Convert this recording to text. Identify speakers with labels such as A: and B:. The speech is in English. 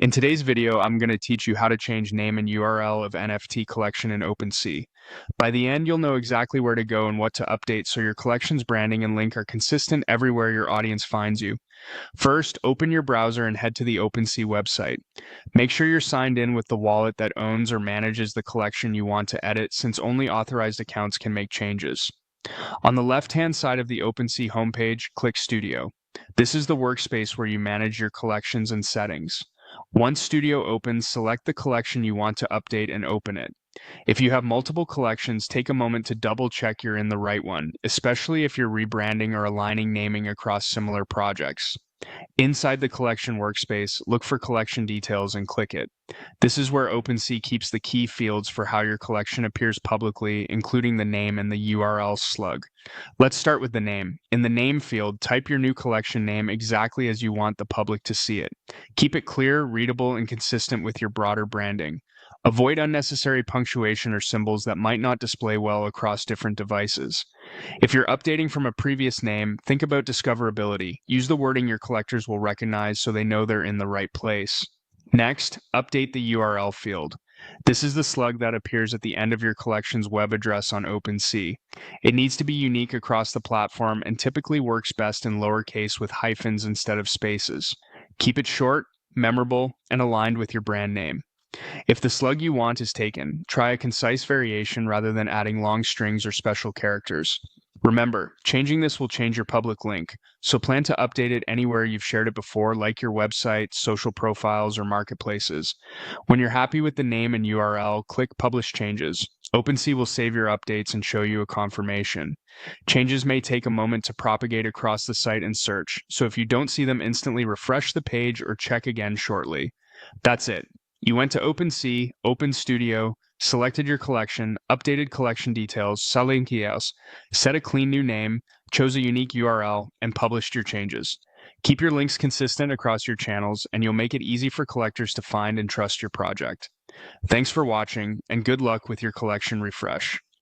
A: In today's video, I'm going to teach you how to change name and URL of NFT collection in OpenSea. By the end, you'll know exactly where to go and what to update so your collection's branding and link are consistent everywhere your audience finds you. First, open your browser and head to the OpenSea website. Make sure you're signed in with the wallet that owns or manages the collection you want to edit, since only authorized accounts can make changes. On the left-hand side of the OpenSea homepage, click Studio. This is the workspace where you manage your collections and settings. Once Studio opens, select the collection you want to update and open it. If you have multiple collections, take a moment to double-check you're in the right one, especially if you're rebranding or aligning naming across similar projects. Inside the collection workspace, look for collection details and click it. This is where OpenSea keeps the key fields for how your collection appears publicly, including the name and the URL slug. Let's start with the name. In the name field, type your new collection name exactly as you want the public to see it. Keep it clear, readable, and consistent with your broader branding. Avoid unnecessary punctuation or symbols that might not display well across different devices. If you're updating from a previous name, think about discoverability. Use the wording your collectors will recognize so they know they're in the right place. Next, update the URL field. This is the slug that appears at the end of your collection's web address on OpenSea. It needs to be unique across the platform and typically works best in lowercase with hyphens instead of spaces. Keep it short, memorable, and aligned with your brand name. If the slug you want is taken, try a concise variation rather than adding long strings or special characters. Remember, changing this will change your public link, so plan to update it anywhere you've shared it before, like your website, social profiles, or marketplaces. When you're happy with the name and URL, click Publish Changes. OpenSea will save your updates and show you a confirmation. Changes may take a moment to propagate across the site and search, so if you don't see them instantly, refresh the page or check again shortly. That's it. You went to OpenSea, opened Studio, selected your collection, updated collection details, set a clean new name, chose a unique URL, and published your changes. Keep your links consistent across your channels, and you'll make it easy for collectors to find and trust your project. Thanks for watching, and good luck with your collection refresh.